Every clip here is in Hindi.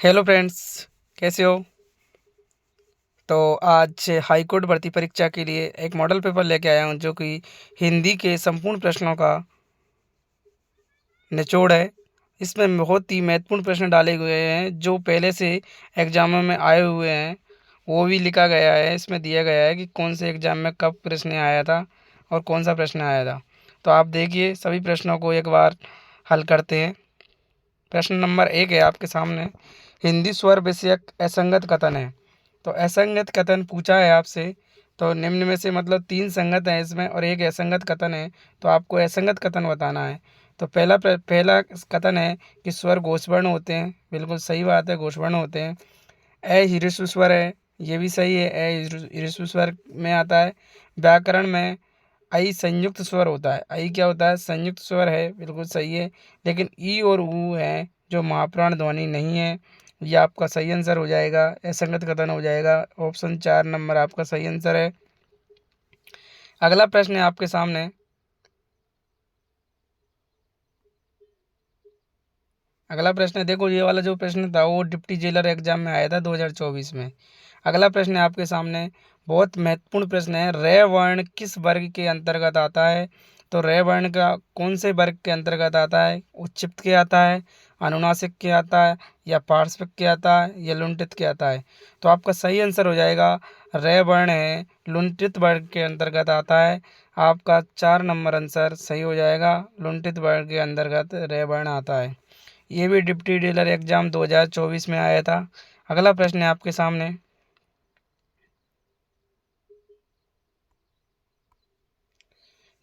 हेलो फ्रेंड्स, कैसे हो? तो आज हाई कोर्ट भर्ती परीक्षा के लिए एक मॉडल पेपर लेके आया हूँ जो कि हिंदी के संपूर्ण प्रश्नों का निचोड़ है। इसमें बहुत ही महत्वपूर्ण प्रश्न डाले हुए हैं जो पहले से एग्जामों में आए हुए हैं, वो भी लिखा गया है। इसमें दिया गया है कि कौन से एग्जाम में कब प्रश्न आया था और कौन सा प्रश्न आया था। तो आप देखिए, सभी प्रश्नों को एक बार हल करते हैं। प्रश्न नंबर 1 है आपके सामने। हिंदी स्वर विषयक असंगत कथन है। तो असंगत कथन पूछा है आपसे, तो निम्न में से मतलब 3 संगत हैं इसमें और एक असंगत कथन है। तो आपको असंगत कथन बताना है। तो पहला कथन है कि स्वर घोषवर्ण होते हैं। बिल्कुल सही बात है, घोषवर्ण होते हैं। ह्रस्व स्वर है, ये भी सही है। ह्रस्व स्वर में आता है। व्याकरण में संयुक्त स्वर होता है। क्या होता है? संयुक्त स्वर है, बिल्कुल सही है। लेकिन ई और ऊ है जो महाप्राण ध्वनि नहीं है। ये आपका सही आंसर हो जाएगा, असंगत कथन हो जाएगा। ऑप्शन 4 नंबर आपका सही आंसर है। अगला प्रश्न है आपके सामने। अगला प्रश्न है, देखो ये वाला जो प्रश्न था वो डिप्टी जेलर एग्जाम में आया था 2024 में। अगला प्रश्न है आपके सामने, बहुत महत्वपूर्ण प्रश्न है। रे वर्ण किस वर्ग के अंतर्गत आता है? तो रे वर्ण का कौन से वर्ग के अंतर्गत आता है? उच्चिप्त के आता है, अनुनासिक के आता है, या पार्श्विक के आता है, या लुंठित के आता है? तो आपका सही आंसर हो जाएगा रे वर्ण है, लुंठित वर्ग के अंतर्गत आता है। आपका 4 नंबर आंसर सही हो जाएगा, लुंठित वर्ग के अंतर्गत रे वर्ण आता है। ये भी डिप्टी डीलर एग्जाम 2024 में आया था। अगला प्रश्न है आपके सामने।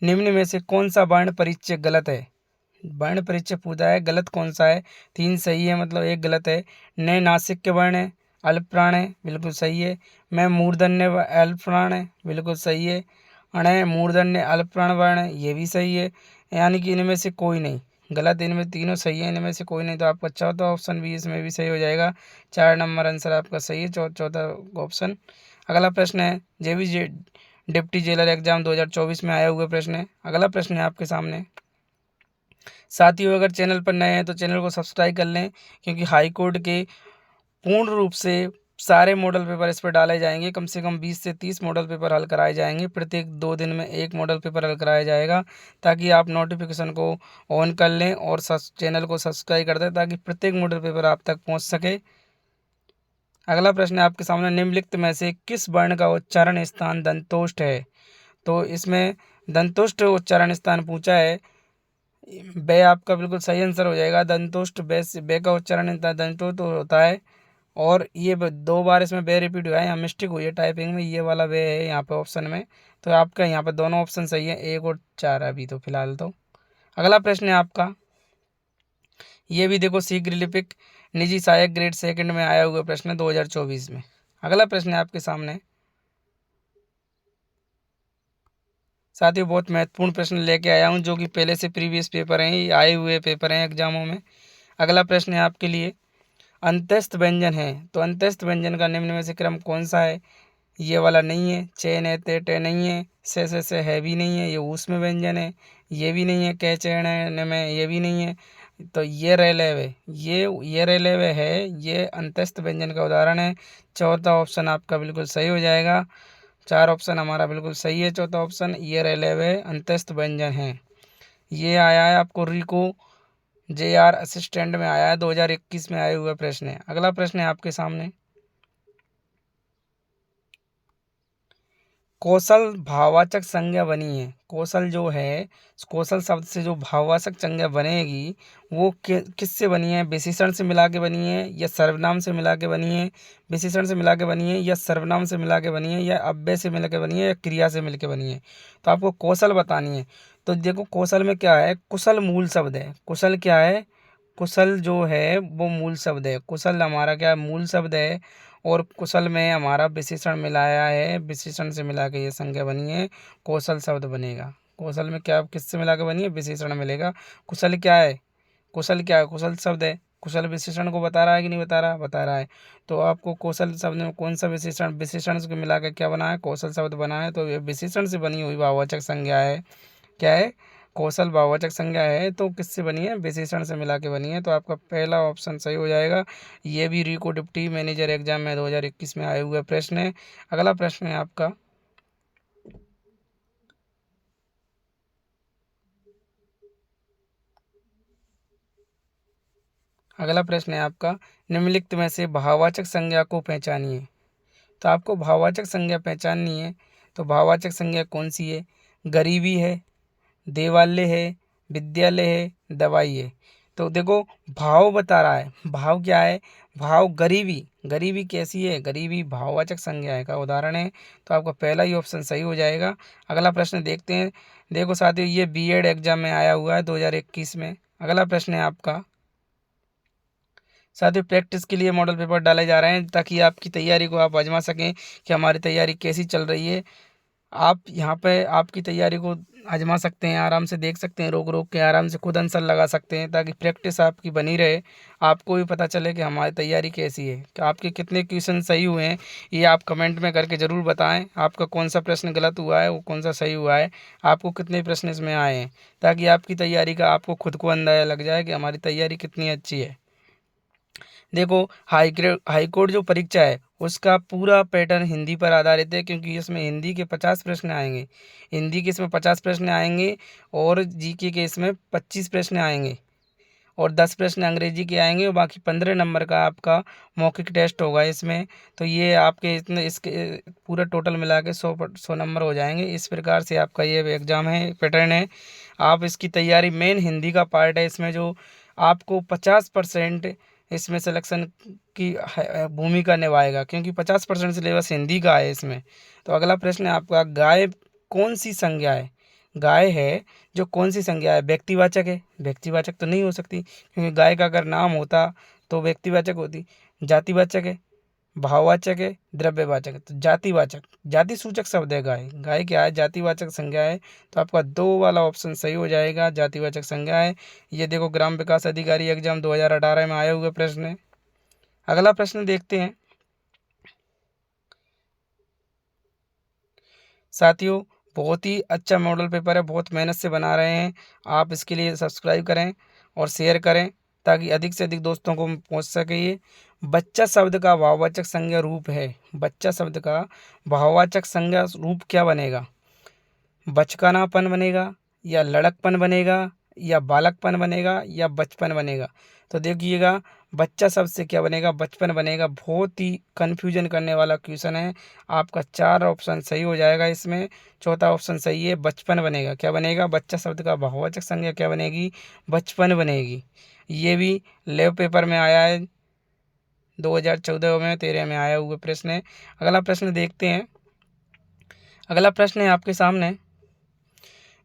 निम्न में से कौन सा वर्ण परिचय गलत है? वर्ण परिचय पूछा है, गलत कौन सा है? 3 सही है, मतलब एक गलत है। न नासिक के वर्ण है, अल्प प्राण है, बिल्कुल सही है। मैं मूर्धन्य अल्प प्राण है, बिल्कुल सही है। अण मूर्धन्य अल्प प्राण वर्ण है, ये भी सही है। यानी कि इनमें से कोई नहीं गलत, इनमें तीनों सही है, इनमें से कोई नहीं। तो आपका चौथा ऑप्शन भी इसमें भी सही हो जाएगा। 4 नंबर आंसर आपका सही है, चौथा ऑप्शन। अगला प्रश्न है, जे डिप्टी जेलर एग्जाम 2024 में आया हुआ प्रश्न है। अगला प्रश्न है आपके सामने। साथियों, अगर चैनल पर नए हैं तो चैनल को सब्सक्राइब कर लें, क्योंकि हाई कोर्ट के पूर्ण रूप से सारे मॉडल पेपर इस पर डाले जाएंगे। कम से कम 20 से 30 मॉडल पेपर हल कराए जाएंगे। प्रत्येक 2 दिन में एक मॉडल पेपर हल कराया जाएगा, ताकि आप नोटिफिकेशन को ऑन कर लें और चैनल को सब्सक्राइब कर दें, ताकि प्रत्येक मॉडल पेपर आप तक पहुंच सके। अगला प्रश्न है आपके सामने, निम्नलिखित में से किस वर्ण का उच्चारण स्थान दंतोष्ठ है? तो इसमें दंतोष्ठ उच्चारण स्थान पूछा है। बे आपका बिल्कुल सही आंसर हो जाएगा। दंतोष्ठ बे से बे का उच्चारण दंतोष्ठ होता है। और ये 2 बार इसमें बे रिपीट हुआ है, यहाँ मिस्टेक हुई है टाइपिंग में, ये वाला बे है यहाँ पे ऑप्शन में। तो आपका यहाँ पे दोनों ऑप्शन सही है, 1 और 4 अभी तो फिलहाल तो। अगला प्रश्न है आपका, ये भी देखो शीघ्र लिपिक निजी सहायक ग्रेड सेकंड में आया हुआ प्रश्न है 2024 में। अगला प्रश्न है आपके सामने। साथियों, बहुत महत्वपूर्ण प्रश्न लेके आया हूँ जो कि पहले से प्रीवियस पेपर हैं, ये आए हुए पेपर हैं एग्जामों में। अगला प्रश्न है आपके लिए, अंतस्थ व्यंजन है। तो अंतस्थ व्यंजन का निम्न में से क्रम कौन सा है? ये वाला नहीं है। चे ने ते टे नहीं है। से है भी नहीं है, ये ऊष्म व्यंजन है। ये भी नहीं है। कै चे ने में ये भी नहीं है। तो ये रेलेव है, ये रेलेव है, ये अंतस्थ व्यंजन का उदाहरण है। चौथा ऑप्शन आपका बिल्कुल सही हो जाएगा। 4 ऑप्शन हमारा बिल्कुल सही है। चौथा ऑप्शन ये रेलेव है, अंतस्थ व्यंजन है। ये आया है आपको रिको JR असिस्टेंट में आया है, 2021 में आए हुए प्रश्न है। अगला प्रश्न है आपके सामने, कौशल भाववाचक संज्ञा बनी है। कौशल जो है, कौशल शब्द से जो भाववाचक संज्ञा बनेगी वो किससे बनी है? विशेषण से मिला के बनी है, या सर्वनाम से मिला के बनी है? विशेषण से मिला के बनी है, या सर्वनाम से मिला के बनी है, या अव्यय से मिला के बनी है, या क्रिया से मिल के बनी है? तो आपको कौशल बतानी है। तो देखो, कौशल में क्या है? कुशल मूल शब्द है। कुशल क्या है? कुशल जो है वो मूल शब्द है। कुशल हमारा क्या है? मूल शब्द है। और कुशल में हमारा विशेषण मिलाया है, विशेषण से मिला के ये संज्ञा बनी है, कौशल शब्द बनेगा। कौशल में क्या किससे मिला के बनी है? विशेषण मिलेगा। कुशल क्या है? कुशल क्या है? कुशल शब्द है। कुशल विशेषण को बता रहा है कि नहीं बता रहा? बता रहा है। तो आपको कौशल शब्द में कौन सा विशेषण, विशेषण को मिला के क्या बना है? कौशल शब्द बना है। तो ये विशेषण से बनी हुई भाववाचक संज्ञा है। क्या है? कौशल भाववाचक संज्ञा है तो किससे बनी है, विशेषण से मिला के बनी है। तो आपका पहला ऑप्शन सही हो जाएगा। ये भी रिको डिप्टी मैनेजर एग्जाम में 2021 में आए हुए प्रश्न है। अगला प्रश्न है आपका, निम्नलिखित में से भाववाचक संज्ञा को पहचानिए। तो आपको भाववाचक संज्ञा पहचाननी है। तो भाववाचक संज्ञा कौन सी है? गरीबी है, देवालय है, विद्यालय है, दवाई है। तो देखो भाव बता रहा है, भाव क्या है? भाव गरीबी। गरीबी कैसी है? गरीबी भाववाचक संज्ञा है का उदाहरण है। तो आपका पहला ही ऑप्शन सही हो जाएगा। अगला प्रश्न देखते हैं। देखो साथियों, ये बीएड एग्जाम में आया हुआ है 2021 में। अगला प्रश्न है आपका, साथियों प्रैक्टिस के लिए मॉडल पेपर डाले जा रहे हैं ताकि आपकी तैयारी को आप आजमा सकें कि हमारी तैयारी कैसी चल रही है। आप यहाँ पे आपकी तैयारी को आजमा सकते हैं, आराम से देख सकते हैं, रोक रोक के आराम से खुद आंसर लगा सकते हैं ताकि प्रैक्टिस आपकी बनी रहे। आपको भी पता चले कि हमारी तैयारी कैसी है, कि आपके कितने क्वेश्चन सही हुए हैं। ये आप कमेंट में करके ज़रूर बताएं। आपका कौन सा प्रश्न गलत हुआ है, वो कौन सा सही हुआ है, आपको कितने प्रश्न इसमें आए हैं, ताकि आपकी तैयारी का आपको खुद को अंदाज़ा लग जाए कि हमारी तैयारी कितनी अच्छी है। देखो हाई कोर्ट जो परीक्षा है उसका पूरा पैटर्न हिंदी पर आधारित है, क्योंकि इसमें हिंदी के 50 प्रश्न आएंगे। हिंदी के इसमें 50 प्रश्न आएंगे और जीके के इसमें 25 प्रश्न आएंगे और 10 प्रश्न अंग्रेजी के आएंगे और बाकी 15 नंबर का आपका मौखिक टेस्ट होगा इसमें। तो ये आपके इतने इसके पूरा टोटल मिला के 100 नंबर हो जाएंगे। इस प्रकार से आपका ये एग्ज़ाम है, पैटर्न है। आप इसकी तैयारी, मेन हिंदी का पार्ट है इसमें, जो आपको 50% इसमें सिलेक्शन की भूमिका निभाएगा, क्योंकि 50% सिलेबस हिंदी का है इसमें। तो अगला प्रश्न है आपका, गाय कौन सी संज्ञा है? गाय है जो कौन सी संज्ञा है? व्यक्तिवाचक है? व्यक्तिवाचक तो नहीं हो सकती, क्योंकि गाय का अगर नाम होता तो व्यक्तिवाचक होती। जातिवाचक है, भाववाचक है, द्रव्यवाचक है। तो जातिवाचक, जाति सूचक शब्द है गाय। गाय क्या है? जातिवाचक संज्ञा है। तो आपका 2 वाला ऑप्शन सही हो जाएगा, जातिवाचक संज्ञा है। ये देखो ग्राम विकास अधिकारी एग्जाम 2018 में आए हुए प्रश्न है। अगला प्रश्न देखते हैं साथियों। बहुत ही अच्छा मॉडल पेपर है, बहुत मेहनत से बना रहे हैं। आप इसके लिए सब्सक्राइब करें और शेयर करें ताकि अधिक से अधिक दोस्तों को पहुंच सके। ये बच्चा शब्द का भाववाचक संज्ञा रूप है। बच्चा शब्द का भाववाचक संज्ञा रूप क्या बनेगा? बचकानापन बनेगा, या लड़कपन बनेगा, या बालकपन बनेगा, या बचपन बनेगा? तो देखिएगा, बच्चा शब्द से क्या बनेगा? बचपन बनेगा। बहुत ही कन्फ्यूजन करने वाला क्वेश्चन है। आपका 4 ऑप्शन सही हो जाएगा इसमें। चौथा ऑप्शन सही है, बचपन बनेगा। क्या बनेगा? बच्चा शब्द का भाववाचक संज्ञा क्या बनेगी? बचपन बनेगी। ये भी लैब पेपर में आया है, 2014 में 13 में आया हुआ प्रश्न है। अगला प्रश्न देखते हैं। अगला प्रश्न है आपके सामने,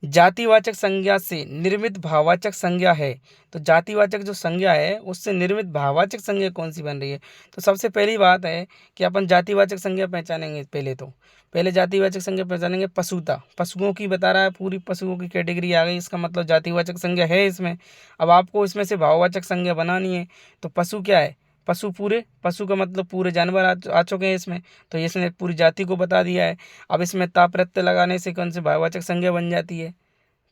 जातिवाचक संज्ञा से निर्मित भाववाचक संज्ञा है। तो जातिवाचक जो संज्ञा है उससे निर्मित भाववाचक संज्ञा कौन सी बन रही है? तो सबसे पहली बात है कि अपन जातिवाचक संज्ञा पहचानेंगे। पहले जातिवाचक संज्ञा पहचानेंगे पशुता। पशुओं की बता रहा है, पूरी पशुओं की कैटेगरी आ गई, इसका मतलब जातिवाचक संज्ञा है इसमें। अब आपको इसमें से भाववाचक संज्ञा बनानी है। तो पशु क्या है? पशु का मतलब पूरे जानवर आ चुके हैं इसमें। तो इसने पूरी जाति को बता दिया है। अब इसमें ता प्रत्यय लगाने से कौन सी भाववाचक संज्ञा बन जाती है?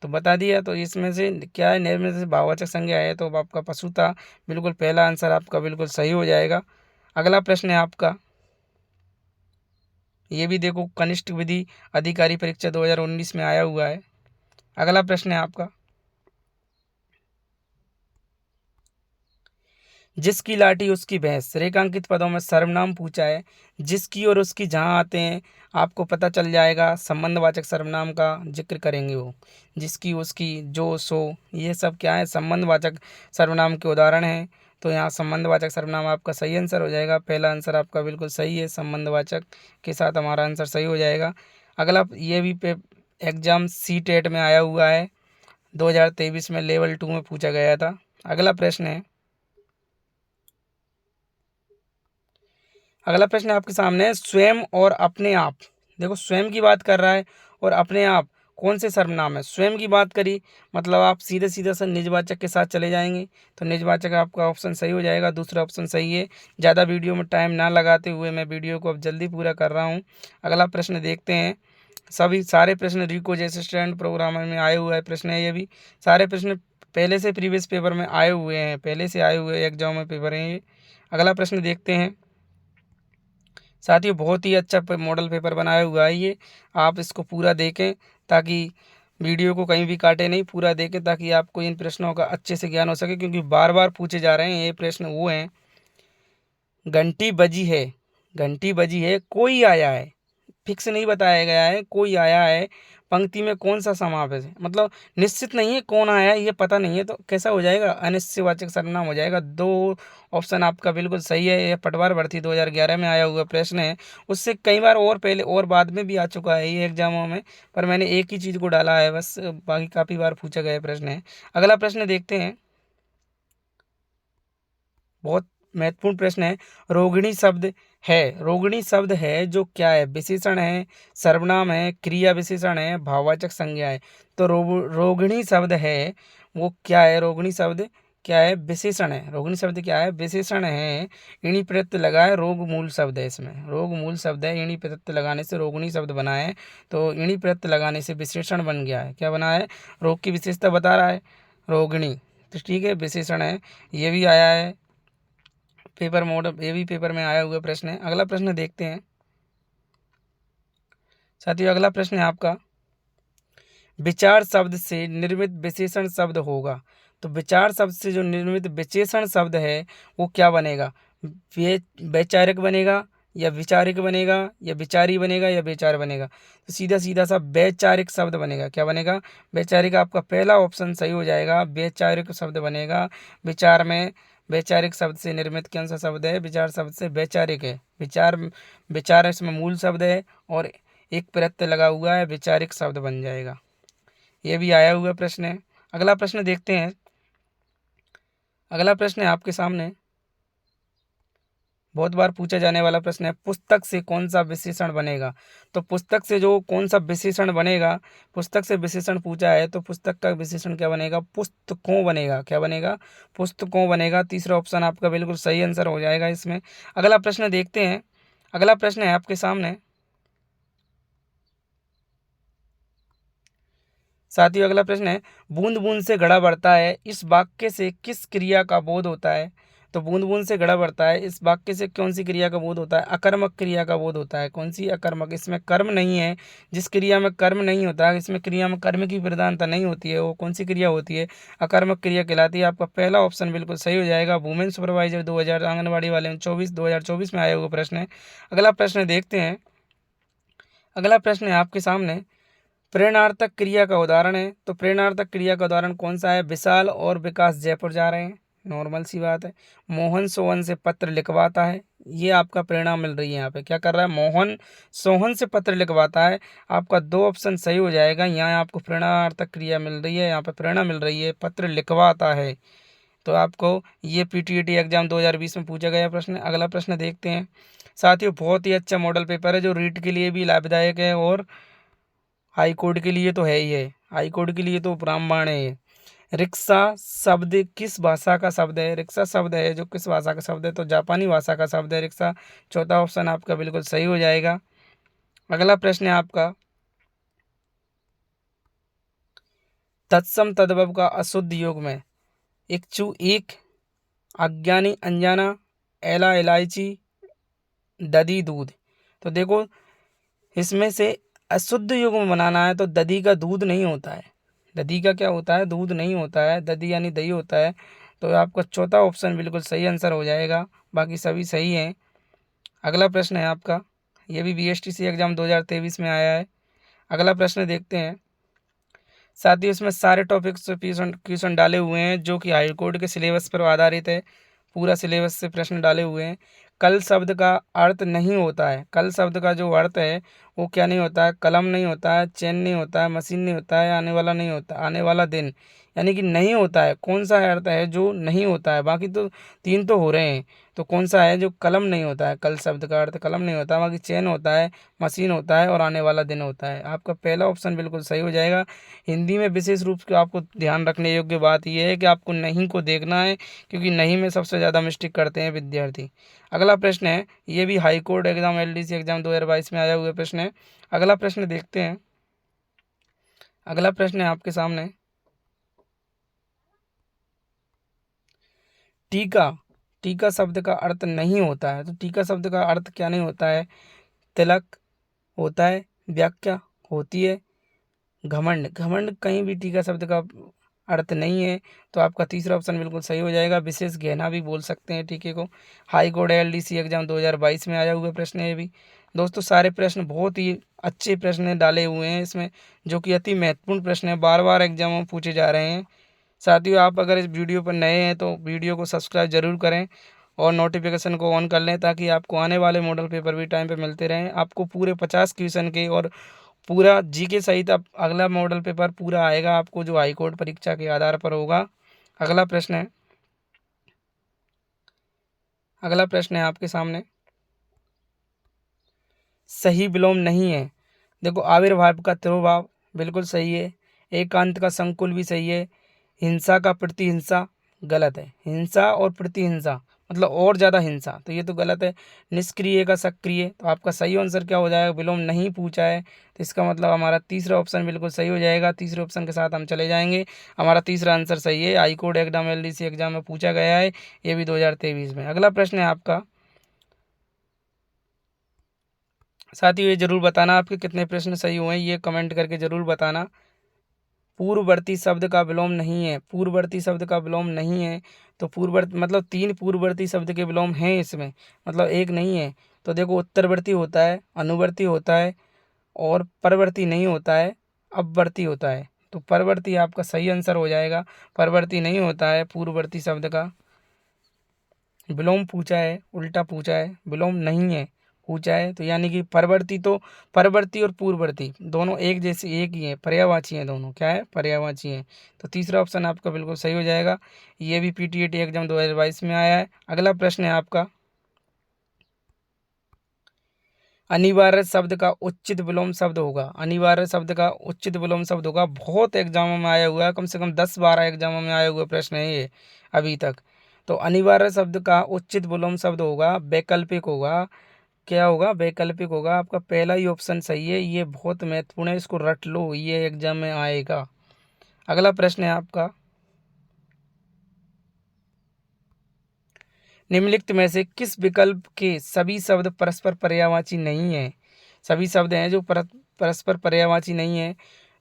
तो बता दिया। तो इसमें से क्या है? निर्मित से भाववाचक संज्ञा है, तो आपका पशुता बिल्कुल पहला आंसर आपका बिल्कुल सही हो जाएगा। अगला प्रश्न है आपका, ये भी देखो कनिष्ठ विधि अधिकारी परीक्षा 2019 में आया हुआ है। अगला प्रश्न है आपका, जिसकी लाठी उसकी भैंस, रेखांकित पदों में सर्वनाम पूछा है। जिसकी और उसकी जहाँ आते हैं आपको पता चल जाएगा, संबंधवाचक सर्वनाम का जिक्र करेंगे वो। जिसकी, उसकी, जो, सो, ये सब क्या है? संबंधवाचक सर्वनाम के उदाहरण हैं। तो यहाँ संबंधवाचक सर्वनाम आपका सही आंसर हो जाएगा। पहला आंसर आपका बिल्कुल सही है, संबंधवाचक के साथ हमारा आंसर सही हो जाएगा। अगला ये भी एग्जाम सी-टेट में आया हुआ है, 2023 में लेवल 2 में पूछा गया था। अगला प्रश्न है, अगला प्रश्न आपके सामने है, स्वयं और अपने आप। देखो स्वयं की बात कर रहा है और अपने आप कौन से सर्वनाम है? स्वयं की बात करी मतलब आप सीधे सीधे से निजवाचक के साथ चले जाएंगे। तो निजवाचक आपका ऑप्शन सही हो जाएगा, दूसरा ऑप्शन सही है। ज़्यादा वीडियो में टाइम ना लगाते हुए मैं वीडियो को अब जल्दी पूरा कर रहा हूँ। अगला प्रश्न देखते हैं। सभी सारे प्रश्न रिको जैसे स्टैंड प्रोग्रामर में आए हुए प्रश्न है। ये भी सारे प्रश्न पहले से प्रीवियस पेपर में आए हुए हैं, पहले से आए हुए एग्जाम में पेपर हैं ये। अगला प्रश्न देखते हैं। साथियों बहुत ही अच्छा मॉडल पेपर बनाया हुआ है ये, आप इसको पूरा देखें ताकि वीडियो को कहीं भी काटे नहीं, पूरा देखें ताकि आपको इन प्रश्नों का अच्छे से ज्ञान हो सके, क्योंकि बार बार पूछे जा रहे हैं ये प्रश्न। वो हैं, घंटी बजी है, घंटी बजी है, कोई आया है, फिक्स नहीं बताया गया है, कोई आया है, पंक्ति में कौन सा समावेश है, मतलब निश्चित नहीं है कौन आया है, ये पता नहीं है, तो कैसा हो जाएगा, अनिश्चयवाचक सर्वनाम हो जाएगा। दो ऑप्शन आपका बिल्कुल सही है। ये पटवार भर्ती 2011 में आया हुआ प्रश्न है, उससे कई बार और पहले और बाद में भी आ चुका है ये एग्जामों में, पर मैंने एक ही चीज़ को डाला है बस, बाकी काफ़ी बार पूछा गया प्रश्न है। अगला प्रश्न देखते हैं, बहुत महत्वपूर्ण प्रश्न है। रोगिणी शब्द है, रोगिणी शब्द है जो क्या है, विशेषण है, सर्वनाम है, क्रिया विशेषण है, भाववाचक संज्ञा है। तो रोगिणी शब्द है वो क्या है, रोगिणी शब्द क्या है, विशेषण है। रोगिणी शब्द क्या है, विशेषण है। इणी प्रत्यय लगा है, रोग मूल शब्द है, इसमें रोग मूल शब्द है, इणी प्रत्यय लगाने से रोगिणी शब्द बना है। तो इणी प्रत्यय लगाने से विशेषण बन गया है, क्या बना है, रोग की विशेषता बता रहा है, रोगिणी। तो ठीक है, विशेषण है, ये भी आया है पेपर मॉडल, ये भी पेपर में आया हुआ प्रश्न है। अगला प्रश्न देखते हैं साथियों। अगला प्रश्न है आपका, विचार शब्द से निर्मित विशेषण शब्द होगा। तो विचार शब्द से जो निर्मित विशेषण शब्द है वो क्या बनेगा, वैचारिक बनेगा या विचारिक बनेगा या विचारी बनेगा या विचार बनेगा। तो सीधा सीधा सा वैचारिक शब्द बनेगा। क्या बनेगा, वैचारिक। आपका पहला ऑप्शन सही हो जाएगा, वैचारिक शब्द बनेगा। विचार में वैचारिक शब्द से निर्मित कौन सा शब्द है, विचार शब्द से वैचारिक है। विचार, विचार इसमें मूल शब्द है और एक प्रत्यय लगा हुआ है, वैचारिक शब्द बन जाएगा। ये भी आया हुआ प्रश्न है। अगला प्रश्न देखते हैं। अगला प्रश्न है आपके सामने, बहुत बार पूछा जाने वाला प्रश्न है, पुस्तक से कौन सा विशेषण बनेगा। तो पुस्तक से जो कौन सा विशेषण बनेगा, पुस्तक से विशेषण पूछा है तो पुस्तक का विशेषण क्या बनेगा, पुस्तकों बनेगा। क्या बनेगा, पुस्तकों बनेगा। तीसरा ऑप्शन आपका बिल्कुल सही आंसर हो जाएगा इसमें। अगला प्रश्न देखते हैं। अगला प्रश्न है आपके सामने साथियों, अगला प्रश्न है, बूंद बूंद से घड़ा बढ़ता है, इस वाक्य से किस क्रिया का बोध होता है। तो बूंद बूंद से घड़ा बढ़ता है, इस वाक्य से कौन सी क्रिया का बोध होता है, अकर्मक क्रिया का बोध होता है। कौन सी, अकर्मक। इसमें कर्म नहीं है, जिस क्रिया में कर्म नहीं होता है, इसमें क्रिया में कर्म की प्रधानता नहीं होती है, वो कौन सी क्रिया होती है, अकर्मक क्रिया कहलाती है। आपका पहला ऑप्शन बिल्कुल सही हो जाएगा, वुमेन सुपरवाइजर 2000 आंगनबाड़ी वाले में 2024 में आया हुआ प्रश्न है। अगला प्रश्न देखते हैं। अगला प्रश्न है आपके सामने, प्रेरणार्थक क्रिया का उदाहरण है। तो प्रेरणार्थक क्रिया का उदाहरण कौन सा है, विशाल और विकास जयपुर जा रहे हैं, नॉर्मल सी बात है। मोहन सोहन से पत्र लिखवाता है, ये आपका प्रेरणा मिल रही है। यहाँ पे क्या कर रहा है, मोहन सोहन से पत्र लिखवाता है। आपका दो ऑप्शन सही हो जाएगा, यहाँ आपको प्रेरणार्थक क्रिया मिल रही है, यहाँ पे प्रेरणा मिल रही है, पत्र लिखवाता है। तो आपको ये पीटीईटी एग्जाम 2020 में पूछा गया प्रश्न। अगला प्रश्न देखते हैं साथियों, बहुत ही अच्छा मॉडल पेपर है जो रीट के लिए भी लाभदायक है और हाई कोर्ट के लिए तो है ही है, हाई कोर्ट के लिए तो रामबाण है ये। रिक्शा शब्द किस भाषा का शब्द है, रिक्शा शब्द है जो किस भाषा का शब्द है, तो जापानी भाषा का शब्द है रिक्शा। चौथा ऑप्शन आपका बिल्कुल सही हो जाएगा। अगला प्रश्न है आपका, तत्सम तद्भव का अशुद्ध योग में इच्छु एक, अज्ञानी अनजाना, एला इलायची, दधी दूध। तो देखो इसमें से अशुद्ध युग्म बनाना है तो दधी का दूध नहीं होता है, दधी का क्या होता है, दूध नहीं होता है, दधी यानी दही होता है। तो आपका चौथा ऑप्शन बिल्कुल सही आंसर हो जाएगा, बाकी सभी सही हैं। अगला प्रश्न है आपका, ये भी बीएसटीसी एग्जाम 2023 में आया है। अगला प्रश्न देखते हैं साथ ही इसमें सारे टॉपिक्स क्वेश्चन क्वेश्चन डाले हुए हैं जो कि हाई कोर्ट के सिलेबस पर आधारित है, पूरा सिलेबस से प्रश्न डाले हुए हैं। कल शब्द का अर्थ नहीं होता है, कल शब्द का जो अर्थ है वो क्या नहीं होता है, कलम नहीं होता है, चैन नहीं होता है, मशीन नहीं होता है, आने वाला नहीं होता, आने वाला दिन, यानी कि नहीं होता है। कौन सा अर्थ है जो नहीं होता है, बाकी तो तीन तो हो रहे हैं, तो कौन सा है जो कलम नहीं होता है, कल शब्द का अर्थ कलम नहीं होता, बाकी चैन होता है, मशीन होता है और आने वाला दिन होता है। आपका पहला ऑप्शन बिल्कुल सही हो जाएगा। हिंदी में विशेष रूप से आपको ध्यान रखने योग्य बात यह है कि आपको नहीं को देखना है, क्योंकि नहीं में सबसे ज़्यादा मिस्टेक करते हैं विद्यार्थी। अगला प्रश्न है, ये भी high court exam LDC exam 2022 में आया हुआ प्रश्न है। अगला प्रश्न देखते हैं। अगला प्रश्न है आपके सामने, टीका। टीका शब्द का अर्थ नहीं होता है, तो टीका शब्द का अर्थ क्या नहीं होता है? तिलक होता है, व्याख्या होती है, घमंड। घमंड कहीं भी टीका शब्द का अर्थ नहीं है, तो आपका तीसरा ऑप्शन बिल्कुल सही हो जाएगा। विशेष गहना भी बोल सकते हैं टीके को। हाई कोर्ट LDC एग्जाम 2022 में आया हुआ प्रश्न है ये भी। दोस्तों सारे प्रश्न बहुत ही अच्छे प्रश्न डाले हुए हैं इसमें, जो कि अति महत्वपूर्ण प्रश्न है, बार बार एग्जाम में पूछे जा रहे हैं। साथियों आप अगर इस वीडियो पर नए हैं तो वीडियो को सब्सक्राइब जरूर करें और नोटिफिकेशन को ऑन कर लें, ताकि आपको आने वाले मॉडल पेपर भी टाइम पे मिलते रहें। आपको पूरे 50 क्वेश्चन के और पूरा जीके सहित अब अगला मॉडल पेपर पूरा आएगा आपको, जो हाईकोर्ट परीक्षा के आधार पर होगा। अगला प्रश्न है, अगला प्रश्न है आपके सामने, सही विलोम नहीं है। देखो आविर्भाव का तिरोभाव बिल्कुल सही है, एकांत का संकुल भी सही है, हिंसा का प्रतिहिंसा गलत है, हिंसा और प्रतिहिंसा मतलब और ज़्यादा हिंसा, तो ये तो गलत है। निष्क्रिय का सक्रिय, तो आपका सही आंसर क्या हो जाएगा? विलोम नहीं पूछा है, तो इसका मतलब हमारा तीसरा ऑप्शन बिल्कुल सही हो जाएगा। तीसरे ऑप्शन के साथ हम चले जाएंगे, हमारा तीसरा आंसर सही है। हाईकोर्ट एग्जाम LDC एग्जाम में पूछा गया है, ये भी 2023 में। अगला प्रश्न है आपका, साथियों ये जरूर बताना आपके कितने प्रश्न सही हुए हैं, ये कमेंट करके जरूर बताना। पूर्ववर्ती शब्द का विलोम नहीं है, पूर्ववर्ती शब्द का विलोम नहीं है, तो पूर्ववर्ती मतलब 3 पूर्ववर्ती शब्द के विलोम हैं इसमें, मतलब एक नहीं है। तो देखो उत्तरवर्ती होता है, अनुवर्ती होता है और परवर्ती नहीं होता है, अपवर्ती होता है। तो परवर्ती आपका सही आंसर हो जाएगा। परवर्ती नहीं होता है पूर्ववर्ती शब्द का, विलोम पूछा है, उल्टा पूछा है, विलोम नहीं है पूछा है, तो यानी कि परवर्ती, तो परवर्ती और पूर्ववर्ती दोनों एक जैसे एक ही हैं, पर्यायवाची हैं दोनों। क्या है? पर्यायवाची हैं। तो तीसरा ऑप्शन आपका बिल्कुल सही हो जाएगा। ये भी PTET एग्जाम 2022 में आया है। अगला प्रश्न है आपका, अनिवार्य शब्द का उचित विलोम शब्द होगा। अनिवार्य शब्द का उचित विलोम शब्द होगा, बहुत एग्जामों में आया हुआ है, कम से कम 10-12 एग्जामों में आया हुआ प्रश्न है ये अभी तक। तो अनिवार्य शब्द का उचित विलोम शब्द होगा वैकल्पिक होगा। क्या होगा? वैकल्पिक होगा। आपका पहला ही ऑप्शन सही है, ये बहुत महत्वपूर्ण है, इसको रट लो, ये एग्जाम में आएगा। अगला प्रश्न है आपका, निम्नलिखित में से किस विकल्प के सभी शब्द परस्पर पर्यायवाची नहीं है? सभी शब्द हैं जो परस्पर पर्यायवाची नहीं है,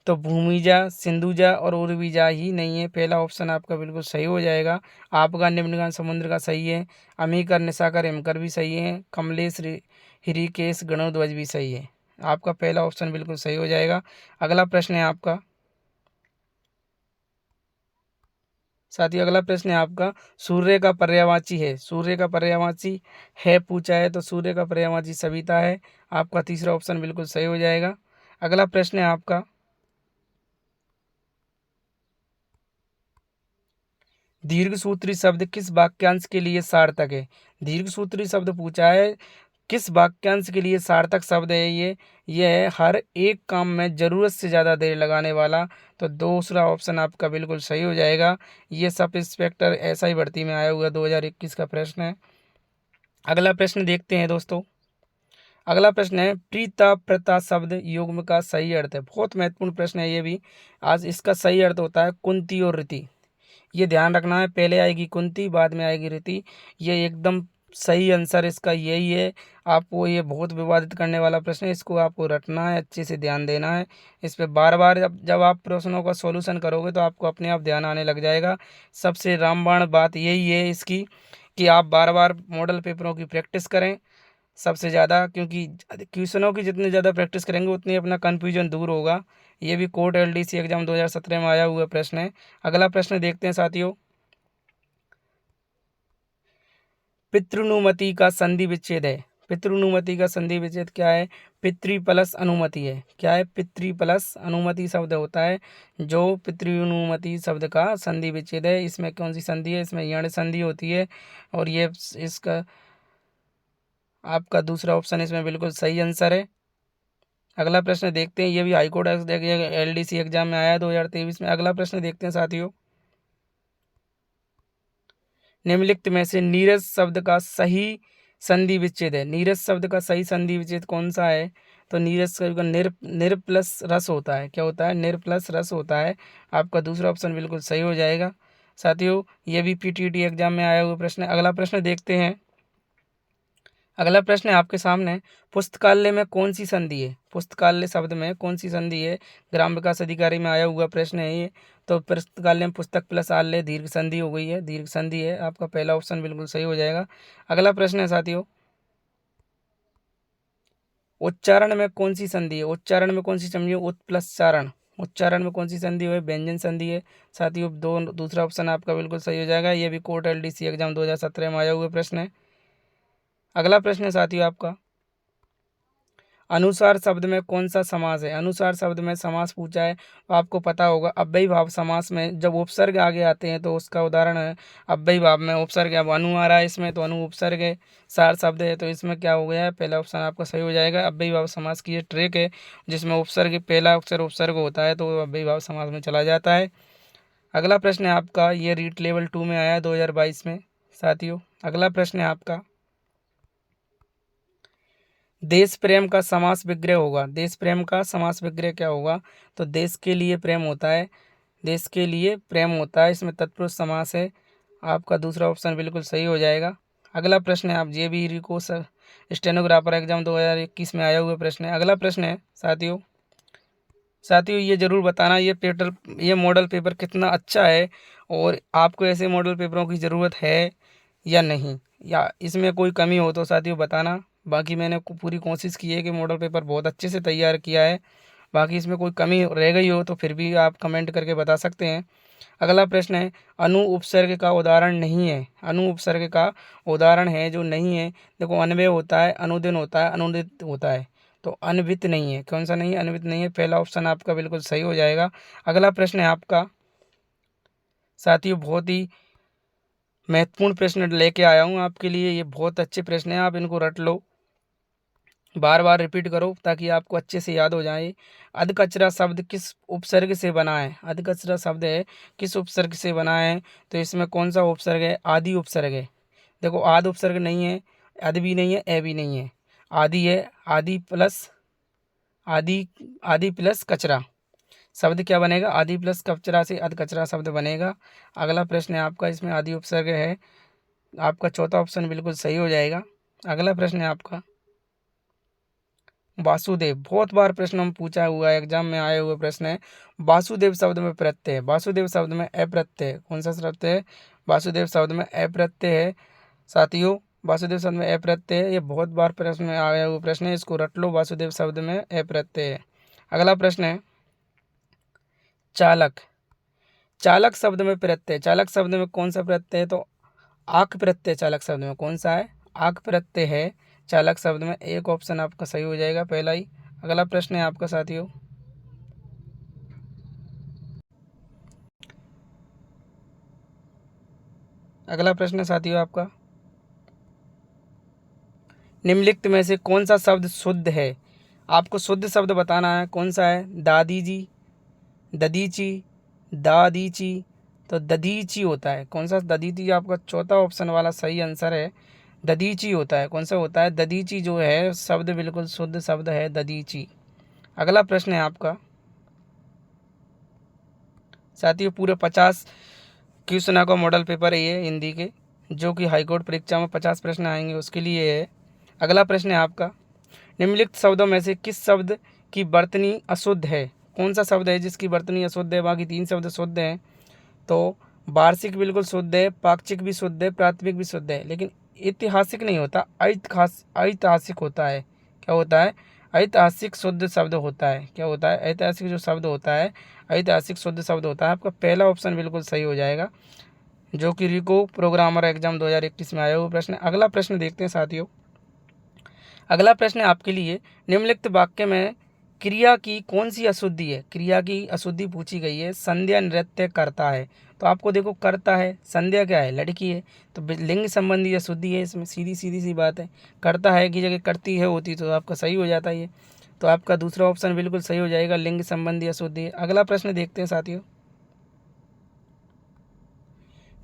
तो भूमिजा, सिंधुजा और उर्विजा ही नहीं है। पहला ऑप्शन आपका बिल्कुल सही हो जाएगा। आपका निम्नगान समुद्र का सही है, अमीकर, निशाकर, हिमकर भी सही है, कमलेश, ऋषिकेश, गणोध्वज भी सही है। आपका पहला ऑप्शन बिल्कुल सही हो जाएगा। अगला प्रश्न है आपका, साथ ही अगला प्रश्न है आपका, सूर्य का पर्यायवाची है, सूर्य का पर्यायवाची है पूछा है, तो सूर्य का पर्यायवाची सविता है। आपका तीसरा ऑप्शन बिल्कुल सही हो जाएगा। अगला प्रश्न है आपका, दीर्घ सूत्री शब्द किस वाक्यांश के लिए सार्थक है? दीर्घ सूत्री शब्द पूछा है, किस वाक्यांश के लिए सार्थक शब्द है ये है हर एक काम में ज़रूरत से ज़्यादा देर लगाने वाला। तो दूसरा ऑप्शन आपका बिल्कुल सही हो जाएगा। ये सब इंस्पेक्टर SI भर्ती में आया हुआ 2021 का प्रश्न है। अगला प्रश्न देखते हैं दोस्तों। अगला प्रश्न है, प्रीता प्रता शब्द युग्म का सही अर्थ है। बहुत महत्वपूर्ण प्रश्न है ये भी। आज इसका सही अर्थ होता है कुंती और रीति। ये ध्यान रखना है, पहले आएगी कुंती, बाद में आएगी रीति। ये एकदम सही आंसर इसका यही है। आपको ये बहुत विवादित करने वाला प्रश्न है, इसको आपको रटना है, अच्छे से ध्यान देना है इस पे। बार बार जब आप प्रश्नों का सॉल्यूशन करोगे तो आपको अपने आप ध्यान आने लग जाएगा। सबसे रामबाण बात यही है इसकी, कि आप बार बार मॉडल पेपरों की प्रैक्टिस करें सबसे ज़्यादा, क्योंकि क्वेश्चनों की जितनी ज़्यादा प्रैक्टिस करेंगे उतनी अपना कन्फ्यूजन दूर होगा। ये भी कोर्ट LDC एग्जाम 2017 में आया हुआ प्रश्न है। अगला प्रश्न देखते हैं साथियों, पितृनुमति का संधि विच्छेद है। पितृनुमति का संधि विच्छेद क्या है? पितृ प्लस अनुमति है। क्या है? पितृ प्लस अनुमति शब्द होता है जो पितृनुमति शब्द का संधि विच्छेद है। इसमें कौन सी संधि है? इसमें यण संधि होती है और ये इसका आपका दूसरा ऑप्शन इसमें बिल्कुल सही आंसर है। अगला प्रश्न देखते हैं, ये भी हाईकोर्ट LDC एग्जाम में आया 2023 में। अगला प्रश्न देखते हैं साथियों, निम्नलिखित में से नीरस शब्द का सही संधि विच्छेद है। नीरस शब्द का सही संधि विच्छेद कौन सा है? तो नीरस शब्द का निर प्लस रस होता है। क्या होता है? निर प्लस रस होता है। आपका दूसरा ऑप्शन बिल्कुल सही हो जाएगा। साथियों, ये भी PTT एग्जाम में आया हुआ प्रश्न है। अगला प्रश्न देखते हैं। अगला प्रश्न है आपके सामने, पुस्तकालय में कौन सी संधि है? पुस्तकालय शब्द में कौन सी संधि है? ग्राम विकास अधिकारी में आया हुआ प्रश्न है ये। तो पुस्तकालय में पुस्तक प्लस आलय दीर्घ संधि हो गई है, दीर्घ संधि है। आपका पहला ऑप्शन बिल्कुल सही हो जाएगा। अगला प्रश्न है साथियों, उच्चारण में कौन सी संधि है? उच्चारण में कौन सी संधि है? उत प्लस चारण। उच्चारण में कौन सी संधि है? व्यंजन संधि है। साथियों, दूसरा ऑप्शन आपका बिल्कुल सही हो जाएगा। ये भी कोर्ट LDC एग्जाम 2017 में आया हुआ प्रश्न है। अगला प्रश्न है साथियों आपका, अनुसार शब्द में कौन सा समास है? अनुसार शब्द में समास पूछा है तो आपको पता होगा अव्ययी भाव समास में जब उपसर्ग आगे आते हैं तो उसका उदाहरण है अव्ययी भाव में उपसर्ग। अब अनु आ रहा है इसमें तो अनु उपसर्ग है, सार शब्द है, तो इसमें क्या हो गया है? पहला ऑप्शन आपका सही हो जाएगा। अव्ययी भाव समास की ये ट्रिक है जिसमें उपसर्ग पहला अक्षर उपसर्ग होता है तो अव्ययी भाव समास में चला जाता है। अगला प्रश्न है आपका, ये रीट लेवल 2 में आया 2022 में। साथियों, अगला प्रश्न है आपका, देश प्रेम का समास विग्रह होगा। देश प्रेम का समास विग्रह क्या होगा? तो देश के लिए प्रेम होता है, देश के लिए प्रेम होता है, इसमें तत्पुरुष समास है। आपका दूसरा ऑप्शन बिल्कुल सही हो जाएगा। अगला प्रश्न है, आप JBE को स्टेनोग्राफर एग्जाम 2021 में आया हुआ प्रश्न है। अगला प्रश्न है साथियों, ये ज़रूर बताना ये मॉडल पेपर कितना अच्छा है और आपको ऐसे मॉडल पेपरों की ज़रूरत है या नहीं, या इसमें कोई कमी हो तो साथियों बताना। बाकी मैंने पूरी कोशिश की है कि मॉडल पेपर बहुत अच्छे से तैयार किया है। बाकी इसमें कोई कमी रह गई हो तो फिर भी आप कमेंट करके बता सकते हैं। अगला प्रश्न है, अनु उपसर्ग का उदाहरण नहीं है। अनु उपसर्ग का उदाहरण है जो नहीं है, देखो अन्वय होता है, अनुदिन होता है, अनुदित होता है, तो अन्वित नहीं है। कौन सा नहीं है? अन्वित नहीं है। पहला ऑप्शन आपका बिल्कुल सही हो जाएगा। अगला प्रश्न है आपका साथियों, बहुत ही महत्वपूर्ण प्रश्न लेके आया हूँ आपके लिए। ये बहुत अच्छे प्रश्न हैं, आप इनको रट लो, बार बार रिपीट करो ताकि आपको अच्छे से याद हो जाए। अधकचरा शब्द किस उपसर्ग से बना है? अधकचरा शब्द है किस उपसर्ग से बना है? तो इसमें कौन सा उपसर्ग है? आदि उपसर्ग है। देखो, आदि उपसर्ग नहीं है, अध भी नहीं है, ए भी नहीं है, आदि है। आदि आदि प्लस कचरा शब्द क्या बनेगा? आदि प्लस कचरा से अधकचरा शब्द बनेगा। अगला प्रश्न है आपका, इसमें आदि उपसर्ग है। आपका चौथा ऑप्शन बिल्कुल सही हो जाएगा। अगला प्रश्न है आपका, वासुदेव। बहुत बार प्रश्न हम पूछा हुआ है, एग्जाम में आए हुए प्रश्न है। वासुदेव शब्द में प्रत्यय है। वासुदेव शब्द में अप्रत्यय है। कौन सा शब्द है? वासुदेव शब्द में अप्रत्यय है। साथियों, वासुदेव शब्द में अप्रत्यय है, ये बहुत बार प्रश्न में आया हुआ प्रश्न है, इसको रट लो। वासुदेव शब्द में अप्रत्यय है। अगला प्रश्न है, चालक। चालक शब्द में प्रत्यय, चालक शब्द में कौन सा प्रत्यय है? तो आक प्रत्यय चालक शब्द में कौन सा है? आक प्रत्यय है चालक शब्द में। एक ऑप्शन आपका सही हो जाएगा, पहला ही। अगला प्रश्न है आपका साथियों, अगला प्रश्न है साथियों आपका, निम्नलिखित में से कौन सा शब्द शुद्ध है? आपको शुद्ध शब्द बताना है। कौन सा है? दादी जी, ददीची, दादीची, तो ददीची होता है। कौन सा? ददीची। आपका चौथा ऑप्शन वाला सही आंसर है, ददीची होता है। कौन सा होता है? ददीची जो है शब्द बिल्कुल शुद्ध शब्द है, ददीची। अगला प्रश्न है आपका साथियों, पूरे 50 क्वेश्चन का मॉडल पेपर है ये हिंदी के, जो कि हाईकोर्ट परीक्षा में 50 प्रश्न आएंगे उसके लिए है। अगला प्रश्न है आपका, निम्नलिखित शब्दों में से किस शब्द की वर्तनी अशुद्ध है? कौन सा शब्द है जिसकी वर्तनी अशुद्ध है? बाकी 3 शब्द शुद्ध हैं। तो वार्षिक बिल्कुल शुद्ध है, पाक्षिक भी शुद्ध है, प्राथमिक भी शुद्ध है, लेकिन ऐतिहासिक नहीं होता, ऐतिहासिक होता है। क्या होता है? ऐतिहासिक शुद्ध शब्द होता है। क्या होता है? ऐतिहासिक जो शब्द होता है, ऐतिहासिक शुद्ध शब्द होता है। आपका पहला ऑप्शन बिल्कुल सही हो जाएगा, जो कि रिको प्रोग्रामर एग्जाम 2021 में आया हुआ प्रश्न। अगला प्रश्न देखते हैं साथियों, अगला प्रश्न है आपके लिए, निम्नलिखित वाक्य में क्रिया की कौन सी अशुद्धि है? क्रिया की अशुद्धि पूछी गई है। संध्या नृत्य करता है, तो आपको देखो करता है, संध्या क्या है? लड़की है, तो लिंग संबंधी अशुद्धि है इसमें, सीधी सीधी सी बात है। करता है की जगह करती है होती तो आपका सही हो जाता है ये, तो आपका दूसरा ऑप्शन बिल्कुल सही हो जाएगा, लिंग संबंधी अशुद्धि है। अगला प्रश्न देखते हैं साथियों,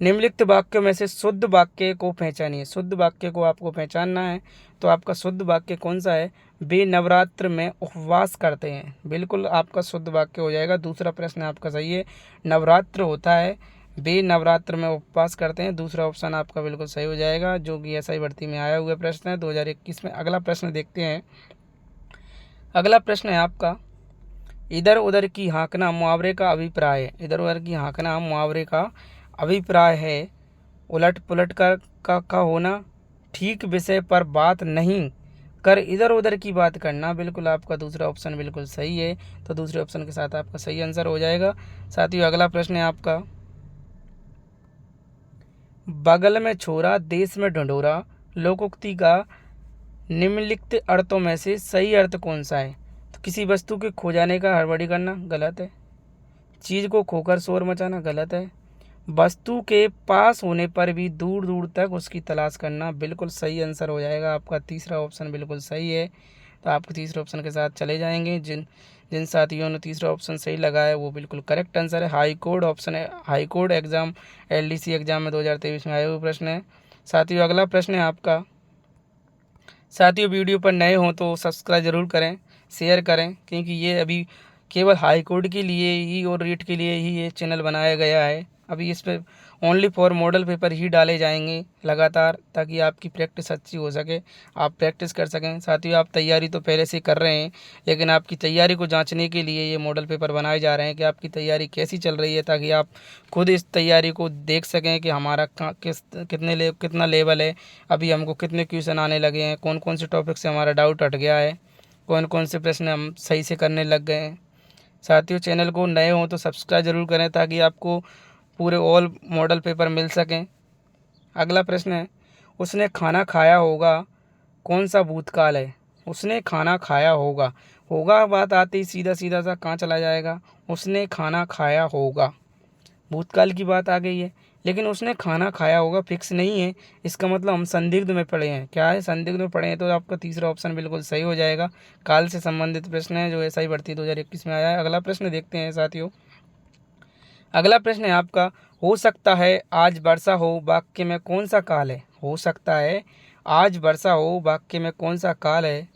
निम्नलिखित वाक्यों में से शुद्ध वाक्य को पहचानिए। शुद्ध वाक्य को आपको पहचानना है, तो आपका शुद्ध वाक्य कौन सा है? वे नवरात्र में उपवास करते हैं, बिल्कुल आपका शुद्ध वाक्य हो जाएगा। दूसरा प्रश्न आपका सही है, नवरात्र होता है, वे नवरात्र में उपवास करते हैं, दूसरा ऑप्शन आपका बिल्कुल सही हो जाएगा, जो कि एसआई भर्ती में आया हुआ प्रश्न है 2021 में। अगला प्रश्न देखते हैं। अगला प्रश्न है आपका, इधर उधर की हाँकना मुहावरे का अभिप्राय है। इधर उधर की हाँकना मुहावरे का अभिप्राय है। उलट पुलट का होना, ठीक विषय पर बात नहीं कर इधर उधर की बात करना, बिल्कुल आपका दूसरा ऑप्शन बिल्कुल सही है, तो दूसरे ऑप्शन के साथ आपका सही आंसर हो जाएगा। साथियों अगला प्रश्न है आपका, बगल में छोरा देश में ढंढोरा लोकोक्ति का निम्नलिखित अर्थों में से सही अर्थ कौन सा है? तो किसी वस्तु के खो जाने का हड़बड़ी करना, गलत है। चीज़ को खोकर शोर मचाना, गलत है। वस्तु के पास होने पर भी दूर दूर तक उसकी तलाश करना, बिल्कुल सही आंसर हो जाएगा आपका। तीसरा ऑप्शन बिल्कुल सही है, तो आपको तीसरे ऑप्शन के साथ चले जाएंगे। जिन जिन साथियों ने तीसरा ऑप्शन सही लगाया वो बिल्कुल करेक्ट आंसर है। हाई कोर्ट ऑप्शन है, high court exam LDC exam में 2023 में आया हुआ प्रश्न है। साथियों अगला प्रश्न है आपका, साथियों वीडियो पर नए हों तो सब्सक्राइब ज़रूर करें, शेयर करें, क्योंकि ये अभी केवल हाई कोर्ट के लिए ही और रीट के लिए ही ये चैनल बनाया गया है। अभी इस पर ओनली फॉर मॉडल पेपर ही डाले जाएंगे लगातार, ताकि आपकी प्रैक्टिस अच्छी हो सके, आप प्रैक्टिस कर सकें। साथियों आप तैयारी तो पहले से कर रहे हैं, लेकिन आपकी तैयारी को जांचने के लिए ये मॉडल पेपर बनाए जा रहे हैं कि आपकी तैयारी कैसी चल रही है, ताकि आप खुद इस तैयारी को देख सकें कि हमारा कितना लेवल है, अभी हमको कितने क्वेश्चन आने लगे हैं, कौन कौन से टॉपिक से हमारा डाउट हट गया है, कौन कौन से प्रश्न हम सही से करने लग गए हैं। साथियों चैनल को नए हों तो सब्सक्राइब ज़रूर करें, ताकि आपको पूरे ऑल मॉडल पेपर मिल सकें। अगला प्रश्न है, उसने खाना खाया होगा कौन सा भूतकाल है? उसने खाना खाया होगा, होगा बात आते ही सीधा सीधा सा कहाँ चला जाएगा? उसने खाना खाया होगा, भूतकाल की बात आ गई है, लेकिन उसने खाना खाया होगा फिक्स नहीं है, इसका मतलब हम संदिग्ध में पढ़े हैं। क्या है? संदिग्ध में पढ़े हैं, तो आपका तीसरा ऑप्शन बिल्कुल सही हो जाएगा। काल से संबंधित प्रश्न है जो एसआई भर्ती 2021 में आया है। अगला प्रश्न देखते हैं साथियों। अगला प्रश्न है आपका, हो सकता है आज वर्षा हो वाक्य में कौन सा काल है? हो सकता है आज वर्षा हो वाक्य में कौन सा काल है?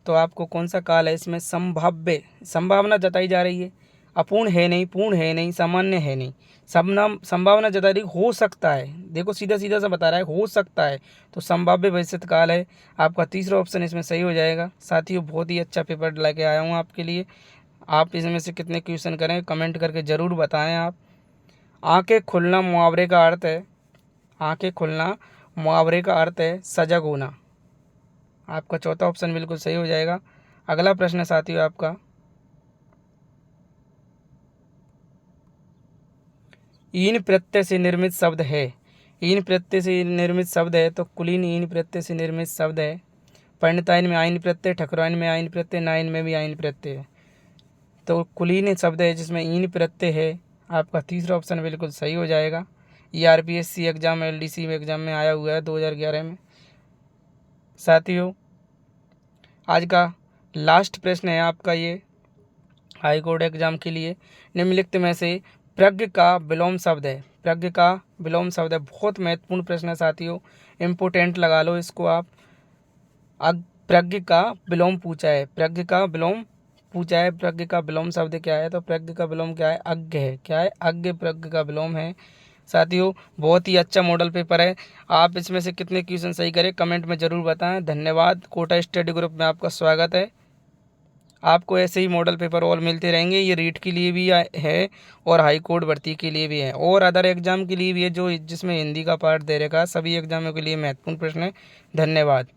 तो आपको कौन सा काल है इसमें? संभाव्य, संभावना जताई जा रही है, अपूर्ण है नहीं, पूर्ण है नहीं, सामान्य है नहीं, संभावना जता रही हो सकता है। देखो सीधा सीधा सा बता रहा है हो सकता है, तो संभाव्य भविष्य काल है। आपका तीसरा ऑप्शन इसमें सही हो जाएगा। साथियों बहुत ही अच्छा पेपर लेके आया हूँ आपके लिए, आप इसमें से कितने क्वेश्चन करें कमेंट करके ज़रूर बताएं आप। आंखें खुलना मुहावरे का अर्थ है, आंखें खुलना मुहावरे का अर्थ है सजग होना, आपका चौथा ऑप्शन बिल्कुल सही हो जाएगा। अगला प्रश्न है साथियों आपका, ईन प्रत्यय से निर्मित शब्द है। ईन प्रत्यय से निर्मित शब्द है, तो कुलीन ईन प्रत्यय से निर्मित शब्द है। परिणताइन में आइन प्रत्यय, ठकुराइन में आइन प्रत्यय, नाइन में भी आइन प्रत्यय है, तो कुलीन शब्द है जिसमें ईन प्रत्यय है। आपका तीसरा ऑप्शन बिल्कुल सही हो जाएगा। ये आरपीएससी एग्जाम एलडीसी एग्जाम में आया हुआ है 2011 में। साथियों आज का लास्ट प्रश्न है आपका ये हाई कोर्ट एग्जाम के लिए, निम्नलिखित में से प्रज्ञ का विलोम शब्द है। प्रज्ञ का विलोम शब्द है, बहुत महत्वपूर्ण प्रश्न है साथियों, इम्पोर्टेंट लगा लो इसको आप। प्रज्ञ का विलोम पूछा है, प्रज्ञ का विलोम पूछा है, प्रज्ञ का विलोम शब्द क्या है? तो प्रज्ञ का विलोम क्या है? अज्ञ है। क्या है? अज्ञ प्रज्ञ का विलोम है। साथियों बहुत ही अच्छा मॉडल पेपर है, आप इसमें से कितने क्वेश्चन सही करें कमेंट में ज़रूर बताएं। धन्यवाद। कोटा स्टडी ग्रुप में आपका स्वागत है। आपको ऐसे ही मॉडल पेपर और मिलते रहेंगे, ये रीट के लिए भी है और हाई कोर्ट भर्ती के लिए भी है और अदर एग्जाम के लिए भी है, जो जिसमें हिंदी का पार्ट दे रखा है। सभी एग्जामों के लिए महत्वपूर्ण प्रश्न है। धन्यवाद।